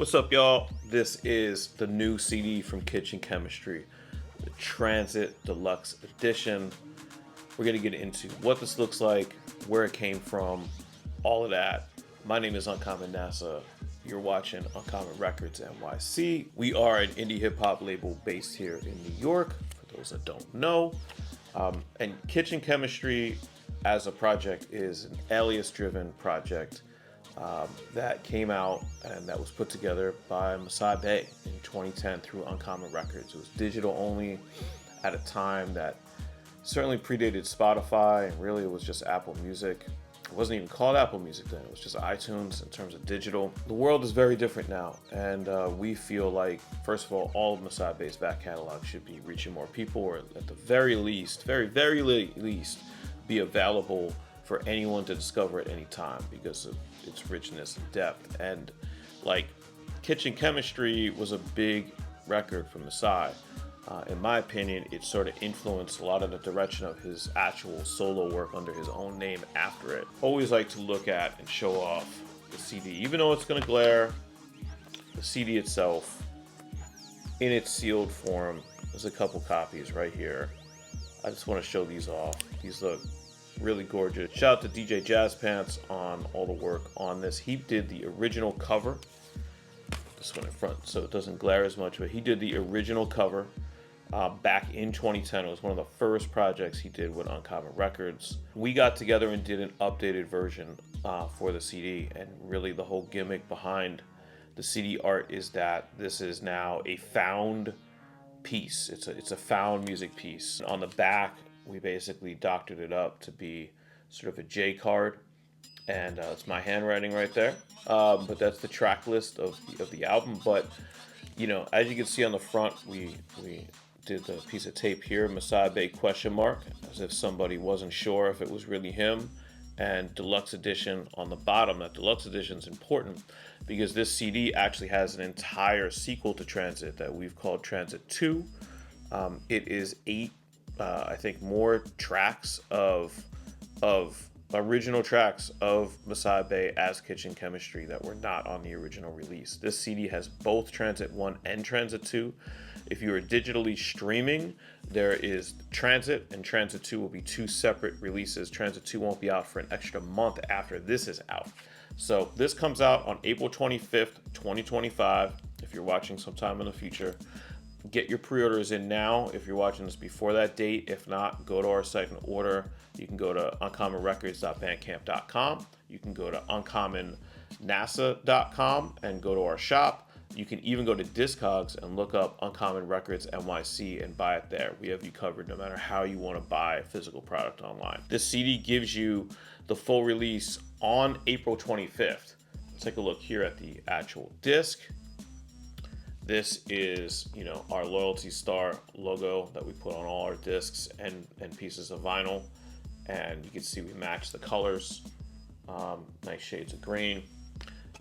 What's up, y'all? This is the new CD from Kitchen Chemistry, the Transit Deluxe Edition. We're going to get into what this looks like, where it came from, all of that. My name is Uncommon NASA. You're watching Uncommon Records NYC. We are an indie hip hop label based here in New York, for those that don't know. And Kitchen Chemistry as a project is an alias-driven project that came out and that was put together by Masai Bey in 2010 through Uncommon Records. It was digital only at a time that certainly predated Spotify, and really it was just Apple Music. It wasn't even called Apple Music then, it was just iTunes in terms of digital. The world is very different now, and we feel like, first of all of Masai Bey's back catalog should be reaching more people, or at the very least, very least, be available for anyone to discover at any time because of its richness and depth. And like, Kitchen Chemistry was a big record for Masai. In my opinion, it sort of influenced a lot of the direction of his actual solo work under his own name after it. Always like to look at and show off the CD, even though it's gonna glare. The CD itself, in its sealed form, there's a couple copies right here. I just want to show these off. These look really gorgeous. Shout out to DJ Jazz Pants on all the work on this. He did the original cover. This one in front so it doesn't glare as much, but he did the original cover back in 2010. It was one of the first projects he did with Uncommon Records. We got together and did an updated version for the CD, and really the whole gimmick behind the CD art is that this is now a found piece. It's a found music piece. On the back, we basically doctored it up to be sort of a J card, and it's my handwriting right there. But that's the track list of the album. But you know, as you can see on the front, we did the piece of tape here, Masai Bey ? As if somebody wasn't sure if it was really him. And Deluxe Edition on the bottom. That Deluxe Edition is important because this CD actually has an entire sequel to Transit that we've called Transit 2. It is 8, I think, more tracks of original tracks of Masai Bey as Kitchen Chemistry that were not on the original release. This CD has both Transit 1 and Transit 2. If you are digitally streaming, there is Transit, and Transit 2 will be 2 separate releases. Transit 2 won't be out for an extra month after this is out. So this comes out on April 25th, 2025, if you're watching sometime in the future. Get your pre-orders in now if you're watching this before that date. If not, go to our site and order. You can go to uncommonrecords.bandcamp.com. You can go to uncommonnasa.com and go to our shop. You can even go to Discogs and look up Uncommon Records NYC and buy it there. We have you covered no matter how you want to buy a physical product online. This CD gives you the full release on April 25th. Let's take a look here at the actual disc. This is, you know, our Loyalty Star logo that we put on all our discs and pieces of vinyl. And you can see we match the colors. Nice shades of green.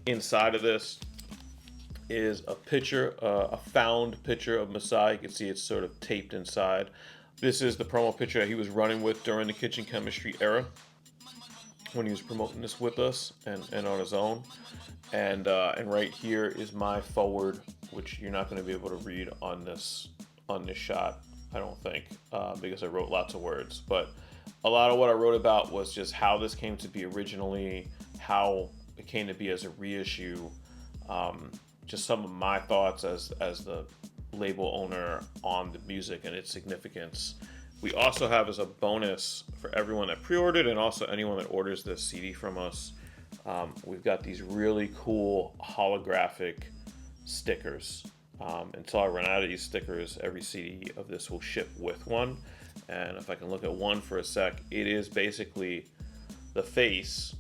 Inside of this is a picture, a found picture of Masai. You can see it's sort of taped inside. This is the promo picture that he was running with during the Kitchen Chemistry era, when he was promoting this with us and on his own. And right here is my forward, which you're not going to be able to read on this shot, I don't think, because I wrote lots of words. But a lot of what I wrote about was just how this came to be originally, how it came to be as a reissue, just some of my thoughts as the label owner on the music and its significance. We also have, as a bonus for everyone that pre-ordered and also anyone that orders this CD from us, we've got these really cool holographic stickers. Until I run out of these stickers, every CD of this will ship with one. And if I can look at one for a sec, it is basically the face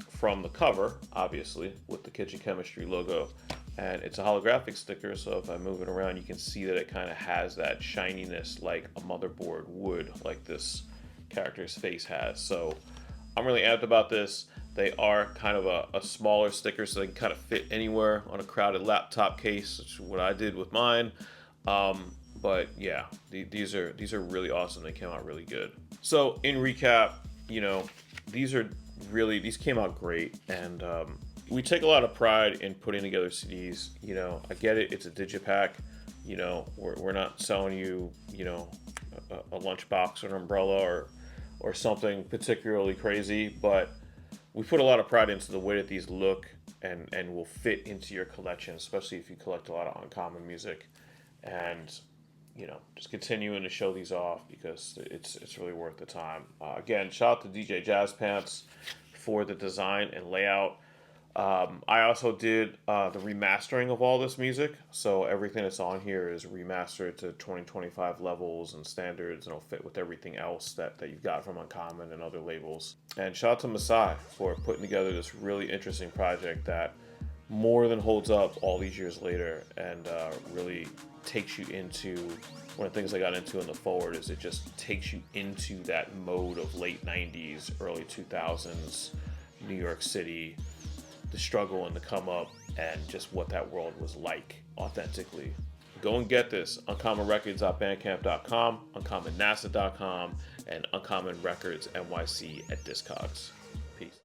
from the cover, obviously, with the Kitchen Chemistry logo. And it's a holographic sticker, so if I move it around, you can see that it kind of has that shininess like a motherboard would, like this character's face has. So I'm really amped about this. They are kind of a smaller sticker, so they can kind of fit anywhere on a crowded laptop case, which is what I did with mine. But yeah, these are really awesome. They came out really good. So in recap, you know, these came out great, and we take a lot of pride in putting together CDs. You know, I get it, it's a digipack. You know, we're not selling you, you know, a lunchbox or an umbrella or something particularly crazy, but we put a lot of pride into the way that these look and will fit into your collection, especially if you collect a lot of uncommon music. And you know, just continuing to show these off because it's really worth the time. Again, shout out to DJ Jazz Pants for the design and layout. I also did the remastering of all this music, so everything that's on here is remastered to 2025 levels and standards, and it'll fit with everything else that you've got from Uncommon and other labels. And shout out to Masai for putting together this really interesting project that more than holds up all these years later, and really takes you into one of the things I got into in the forward is it just takes you into that mode of late 90s, early 2000s, New York City, the struggle and the come up, and just what that world was like authentically. Go and get this. UncommonRecords.bandcamp.com, UncommonNASA.com, and Uncommon Records NYC at Discogs. Peace.